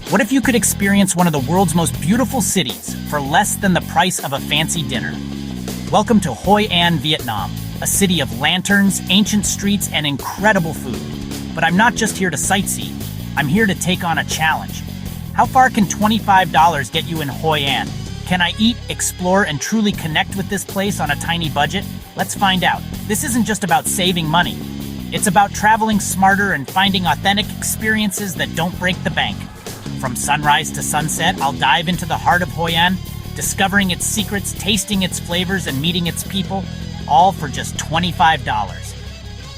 What if you could experience one of the world's most beautiful cities for less than the price of a fancy dinner? Welcome to Hoi An, Vietnam, a city of lanterns, ancient streets, and incredible food. But I'm not just here to sightsee, I'm here to take on a challenge. How far can $25 get you in Hoi An? Can I eat, explore, and truly connect with this place on a tiny budget? Let's find out. This isn't just about saving money. It's about traveling smarter and finding authentic experiences that don't break the bank. From sunrise to sunset, I'll dive into the heart of Hoi An, discovering its secrets, tasting its flavors, and meeting its people, all for just $25.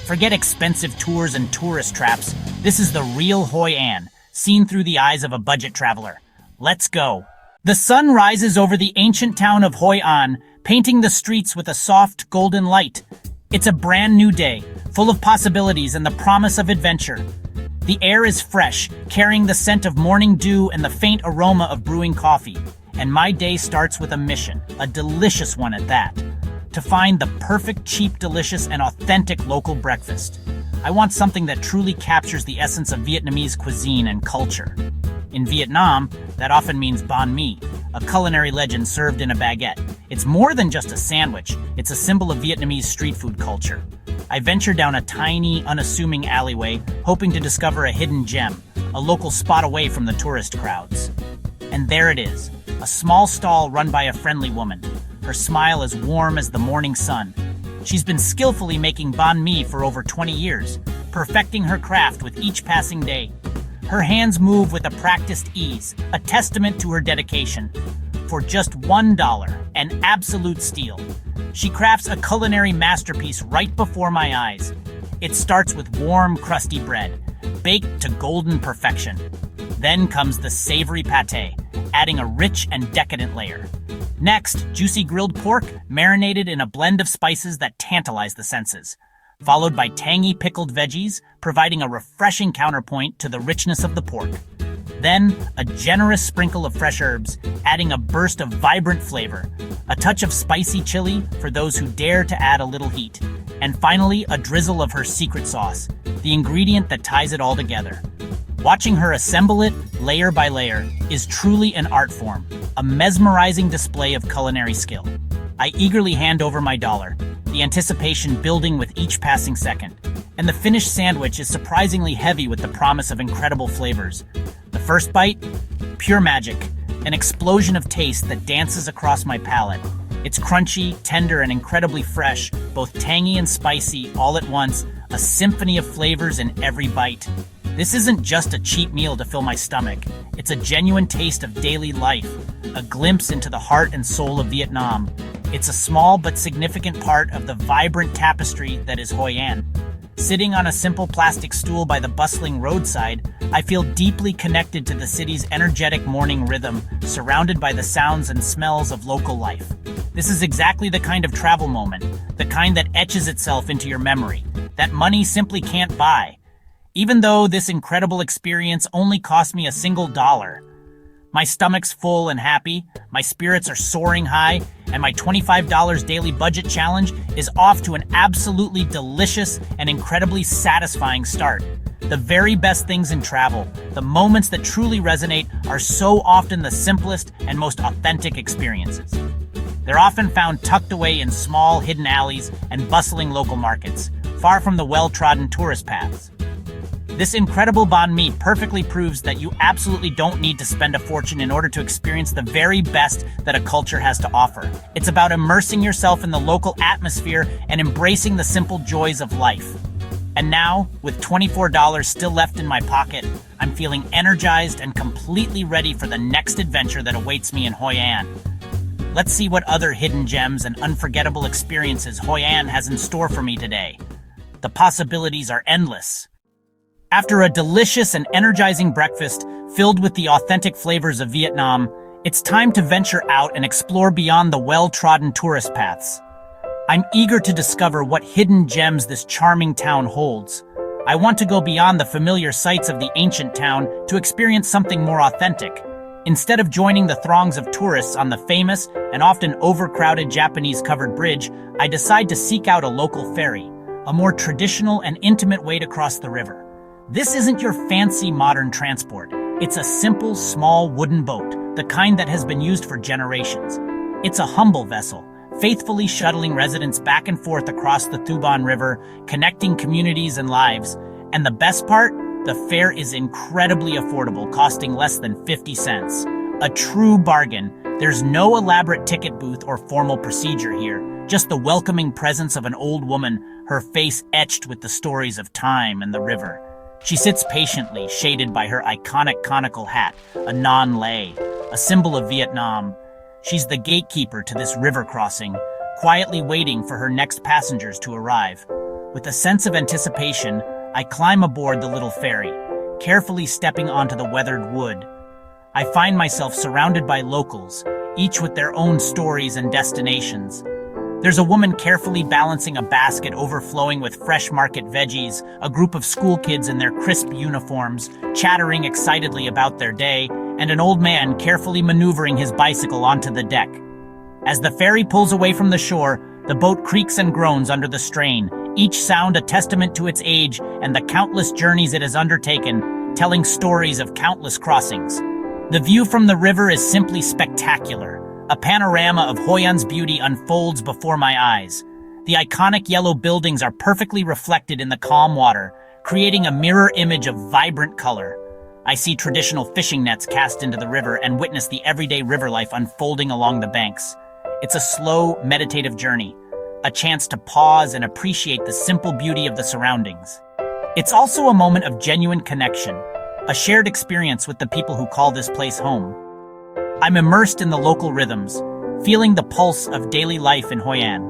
Forget expensive tours and tourist traps. This is the real Hoi An, seen through the eyes of a budget traveler. Let's go. The sun rises over the ancient town of Hoi An, painting the streets with a soft, golden light. It's a brand new day, full of possibilities and the promise of adventure. The air is fresh, carrying the scent of morning dew and the faint aroma of brewing coffee. And my day starts with a mission, a delicious one at that. To find the perfect, cheap, delicious, and authentic local breakfast. I want something that truly captures the essence of Vietnamese cuisine and culture. In Vietnam, that often means banh mi, a culinary legend served in a baguette. It's more than just a sandwich, it's a symbol of Vietnamese street food culture. I venture down a tiny, unassuming alleyway, hoping to discover a hidden gem, a local spot away from the tourist crowds. And there it is, a small stall run by a friendly woman, her smile as warm as the morning sun. She's been skillfully making banh mi for over 20 years, perfecting her craft with each passing day. Her hands move with a practiced ease, a testament to her dedication. For just $1, an absolute steal. She crafts a culinary masterpiece right before my eyes. It starts with warm, crusty bread, baked to golden perfection. Then comes the savory pâté, adding a rich and decadent layer. Next, juicy grilled pork, marinated in a blend of spices that tantalize the senses. Followed by tangy pickled veggies, providing a refreshing counterpoint to the richness of the pork. Then, a generous sprinkle of fresh herbs, adding a burst of vibrant flavor. A touch of spicy chili for those who dare to add a little heat. And finally, a drizzle of her secret sauce, the ingredient that ties it all together. Watching her assemble it, layer by layer, is truly an art form, a mesmerizing display of culinary skill. I eagerly hand over my dollar, the anticipation building with each passing second. And the finished sandwich is surprisingly heavy with the promise of incredible flavors. The first bite? Pure magic, an explosion of taste that dances across my palate. It's crunchy, tender, and incredibly fresh, both tangy and spicy all at once, a symphony of flavors in every bite. This isn't just a cheap meal to fill my stomach. It's a genuine taste of daily life, a glimpse into the heart and soul of Vietnam. It's a small but significant part of the vibrant tapestry that is Hoi An. Sitting on a simple plastic stool by the bustling roadside, I feel deeply connected to the city's energetic morning rhythm, surrounded by the sounds and smells of local life. This is exactly the kind of travel moment, the kind that etches itself into your memory, that money simply can't buy. Even though this incredible experience only cost me a single dollar. My stomach's full and happy, my spirits are soaring high, and my $25 daily budget challenge is off to an absolutely delicious and incredibly satisfying start. The very best things in travel, the moments that truly resonate, are so often the simplest and most authentic experiences. They're often found tucked away in small, hidden alleys and bustling local markets, far from the well-trodden tourist paths. This incredible banh mi perfectly proves that you absolutely don't need to spend a fortune in order to experience the very best that a culture has to offer. It's about immersing yourself in the local atmosphere and embracing the simple joys of life. And now, with $24 still left in my pocket, I'm feeling energized and completely ready for the next adventure that awaits me in Hoi An. Let's see what other hidden gems and unforgettable experiences Hoi An has in store for me today. The possibilities are endless. After a delicious and energizing breakfast filled with the authentic flavors of Vietnam, it's time to venture out and explore beyond the well-trodden tourist paths. I'm eager to discover what hidden gems this charming town holds. I want to go beyond the familiar sights of the ancient town to experience something more authentic. Instead of joining the throngs of tourists on the famous and often overcrowded Japanese-covered bridge, I decide to seek out a local ferry, a more traditional and intimate way to cross the river. This isn't your fancy modern transport. It's a simple, small wooden boat, the kind that has been used for generations. It's a humble vessel, faithfully shuttling residents back and forth across the Thu Bon River, connecting communities and lives. And the best part? The fare is incredibly affordable, costing less than 50 cents. A true bargain. There's no elaborate ticket booth or formal procedure here, just the welcoming presence of an old woman, her face etched with the stories of time and the river. She sits patiently, shaded by her iconic conical hat, a non-lei, a symbol of Vietnam. She's the gatekeeper to this river crossing, quietly waiting for her next passengers to arrive. With a sense of anticipation, I climb aboard the little ferry, carefully stepping onto the weathered wood. I find myself surrounded by locals, each with their own stories and destinations. There's a woman carefully balancing a basket overflowing with fresh market veggies, a group of school kids in their crisp uniforms, chattering excitedly about their day, and an old man carefully maneuvering his bicycle onto the deck. As the ferry pulls away from the shore, the boat creaks and groans under the strain, each sound a testament to its age and the countless journeys it has undertaken, telling stories of countless crossings. The view from the river is simply spectacular. A panorama of Hoi An's beauty unfolds before my eyes. The iconic yellow buildings are perfectly reflected in the calm water, creating a mirror image of vibrant color. I see traditional fishing nets cast into the river and witness the everyday river life unfolding along the banks. It's a slow, meditative journey, a chance to pause and appreciate the simple beauty of the surroundings. It's also a moment of genuine connection, a shared experience with the people who call this place home. I'm immersed in the local rhythms, feeling the pulse of daily life in Hoi An.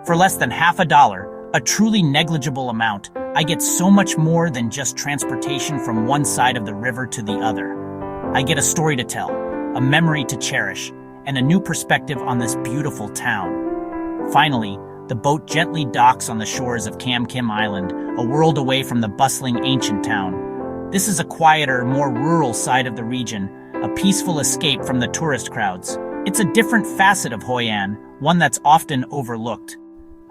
For less than $50, a truly negligible amount, I get so much more than just transportation from one side of the river to the other. I get a story to tell, a memory to cherish, and a new perspective on this beautiful town. Finally, the boat gently docks on the shores of Cam Kim Island, a world away from the bustling ancient town. This is a quieter, more rural side of the region, a peaceful escape from the tourist crowds. It's a different facet of Hoi An, one that's often overlooked.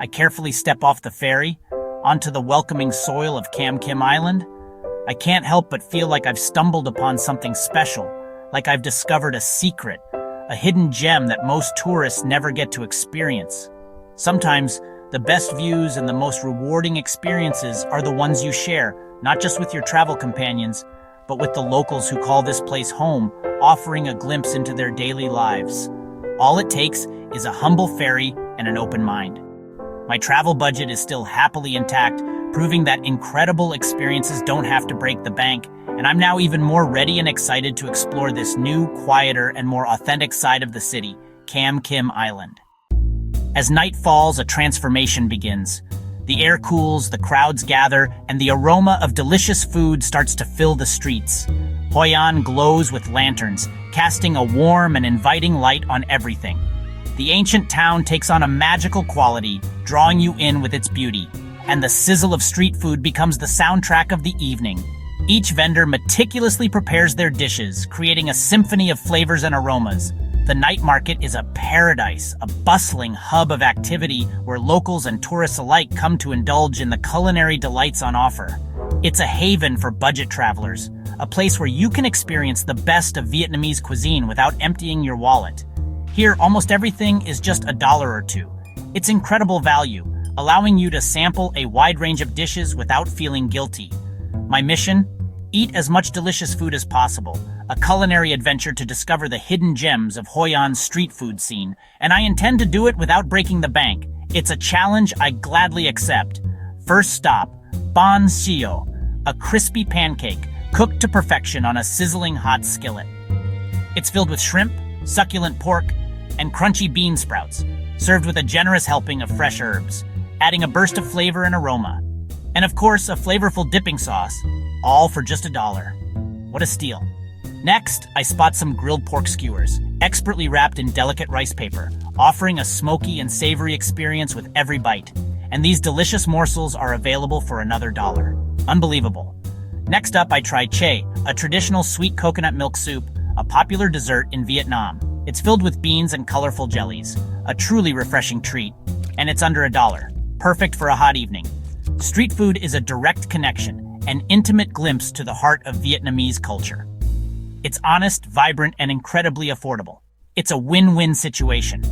I carefully step off the ferry, onto the welcoming soil of Cam Kim Island. I can't help but feel like I've stumbled upon something special, like I've discovered a secret, a hidden gem that most tourists never get to experience. Sometimes, the best views and the most rewarding experiences are the ones you share, not just with your travel companions, but with the locals who call this place home, offering a glimpse into their daily lives. All it takes is a humble ferry and an open mind. My travel budget is still happily intact, proving that incredible experiences don't have to break the bank, and I'm now even more ready and excited to explore this new, quieter, and more authentic side of the city, Cam Kim Island. As night falls, a transformation begins. The air cools, the crowds gather, and the aroma of delicious food starts to fill the streets. Hoi An glows with lanterns, casting a warm and inviting light on everything. The ancient town takes on a magical quality, drawing you in with its beauty, and the sizzle of street food becomes the soundtrack of the evening. Each vendor meticulously prepares their dishes, creating a symphony of flavors and aromas. The night market is a paradise, a bustling hub of activity where locals and tourists alike come to indulge in the culinary delights on offer. It's a haven for budget travelers, a place where you can experience the best of Vietnamese cuisine without emptying your wallet. Here, almost everything is just $1 or $2. It's incredible value, allowing you to sample a wide range of dishes without feeling guilty. My mission? Eat as much delicious food as possible, a culinary adventure to discover the hidden gems of Hoi An's street food scene, and I intend to do it without breaking the bank. It's a challenge I gladly accept. First stop, Ban Sio, a crispy pancake cooked to perfection on a sizzling hot skillet. It's filled with shrimp, succulent pork, and crunchy bean sprouts, served with a generous helping of fresh herbs, adding a burst of flavor and aroma. And of course, a flavorful dipping sauce, all for just $1. What a steal. Next, I spot some grilled pork skewers, expertly wrapped in delicate rice paper, offering a smoky and savory experience with every bite. And these delicious morsels are available for another $1. Unbelievable. Next up, I try Che, a traditional sweet coconut milk soup, a popular dessert in Vietnam. It's filled with beans and colorful jellies, a truly refreshing treat, and it's under $1, perfect for a hot evening. Street food is a direct connection, an intimate glimpse to the heart of Vietnamese culture. It's honest, vibrant, and incredibly affordable. It's a win-win situation.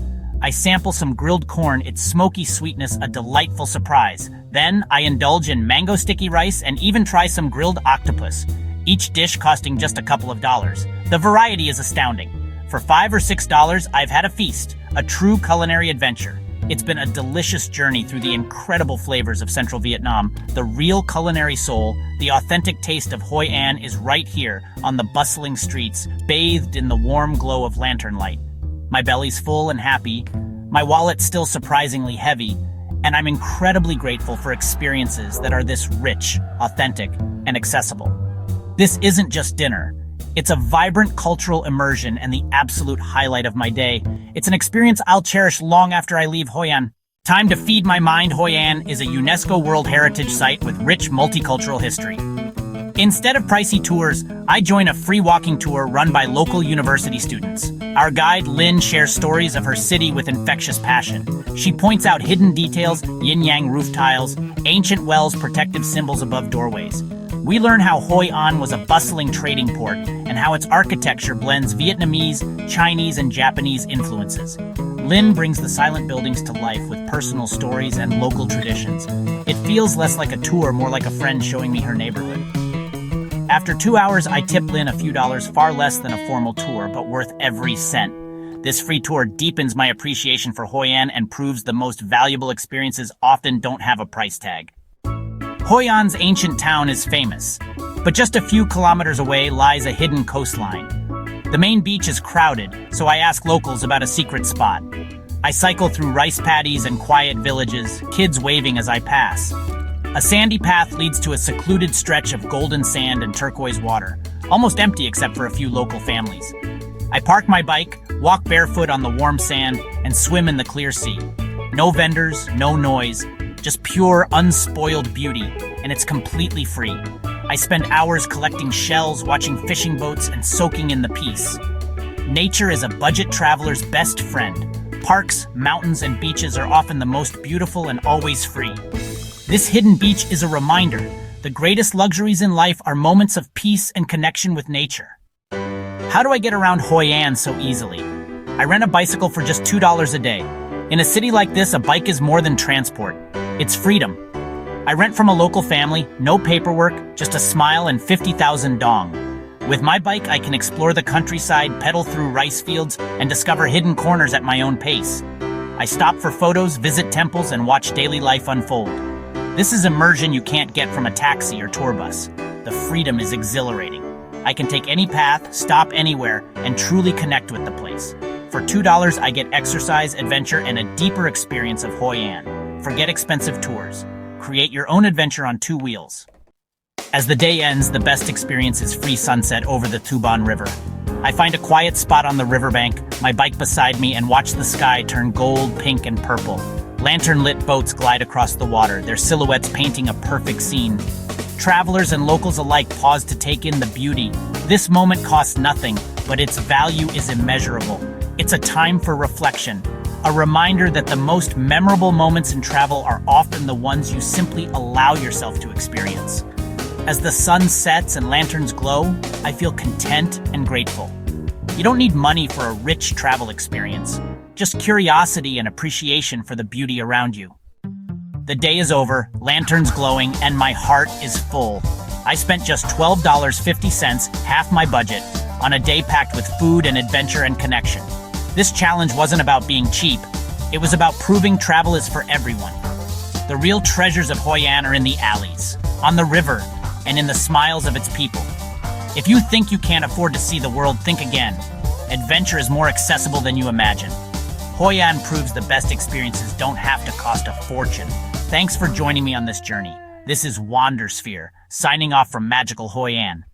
I sample some grilled corn, its smoky sweetness a delightful surprise. Then I indulge in mango sticky rice and even try some grilled octopus, each dish costing just a couple of dollars. The variety is astounding. For $5 or $6, I've had a feast, a true culinary adventure. It's been a delicious journey through the incredible flavors of Central Vietnam. The real culinary soul, the authentic taste of Hoi An is right here on the bustling streets, bathed in the warm glow of lantern light. My belly's full and happy, my wallet's still surprisingly heavy, and I'm incredibly grateful for experiences that are this rich, authentic, and accessible. This isn't just dinner. It's a vibrant cultural immersion and the absolute highlight of my day. It's an experience I'll cherish long after I leave Hoi An. Time to feed my mind. Hoi An is a UNESCO World Heritage Site with rich multicultural history. Instead of pricey tours, I join a free walking tour run by local university students. Our guide, Lynn, shares stories of her city with infectious passion. She points out hidden details, yin-yang roof tiles, ancient wells, protective symbols above doorways. We learn how Hoi An was a bustling trading port and how its architecture blends Vietnamese, Chinese, and Japanese influences. Lynn brings the silent buildings to life with personal stories and local traditions. It feels less like a tour, more like a friend showing me her neighborhood. After 2 hours, I tip Lynn a few dollars, far less than a formal tour, but worth every cent. This free tour deepens my appreciation for Hoi An and proves the most valuable experiences often don't have a price tag. Hoi An's ancient town is famous, but just a few kilometers away lies a hidden coastline. The main beach is crowded, so I ask locals about a secret spot. I cycle through rice paddies and quiet villages, kids waving as I pass. A sandy path leads to a secluded stretch of golden sand and turquoise water, almost empty except for a few local families. I park my bike, walk barefoot on the warm sand, and swim in the clear sea. No vendors, no noise, just pure, unspoiled beauty, and it's completely free. I spend hours collecting shells, watching fishing boats, and soaking in the peace. Nature is a budget traveler's best friend. Parks, mountains, and beaches are often the most beautiful and always free. This hidden beach is a reminder. The greatest luxuries in life are moments of peace and connection with nature. How do I get around Hoi An so easily? I rent a bicycle for just $2 a day. In a city like this, a bike is more than transport. It's freedom. I rent from a local family, no paperwork, just a smile and 50,000 dong. With my bike, I can explore the countryside, pedal through rice fields, and discover hidden corners at my own pace. I stop for photos, visit temples, and watch daily life unfold. This is immersion you can't get from a taxi or tour bus. The freedom is exhilarating. I can take any path, stop anywhere, and truly connect with the place. For $2, I get exercise, adventure, and a deeper experience of Hoi An. Forget expensive tours. Create your own adventure on 2 wheels. As the day ends, the best experience is free sunset over the Thu Bon River. I find a quiet spot on the riverbank, my bike beside me, and watch the sky turn gold, pink, and purple. Lantern-lit boats glide across the water, their silhouettes painting a perfect scene. Travelers and locals alike pause to take in the beauty. This moment costs nothing, but its value is immeasurable. It's a time for reflection, a reminder that the most memorable moments in travel are often the ones you simply allow yourself to experience. As the sun sets and lanterns glow, I feel content and grateful. You don't need money for a rich travel experience, just curiosity and appreciation for the beauty around you. The day is over, lanterns glowing, and my heart is full. I spent just $12.50, half my budget, on a day packed with food and adventure and connection. This challenge wasn't about being cheap. It was about proving travel is for everyone. The real treasures of Hoi An are in the alleys, on the river, and in the smiles of its people. If you think you can't afford to see the world, think again. Adventure is more accessible than you imagine. Hoi An proves the best experiences don't have to cost a fortune. Thanks for joining me on this journey. This is Wandersphere, signing off from magical Hoi An.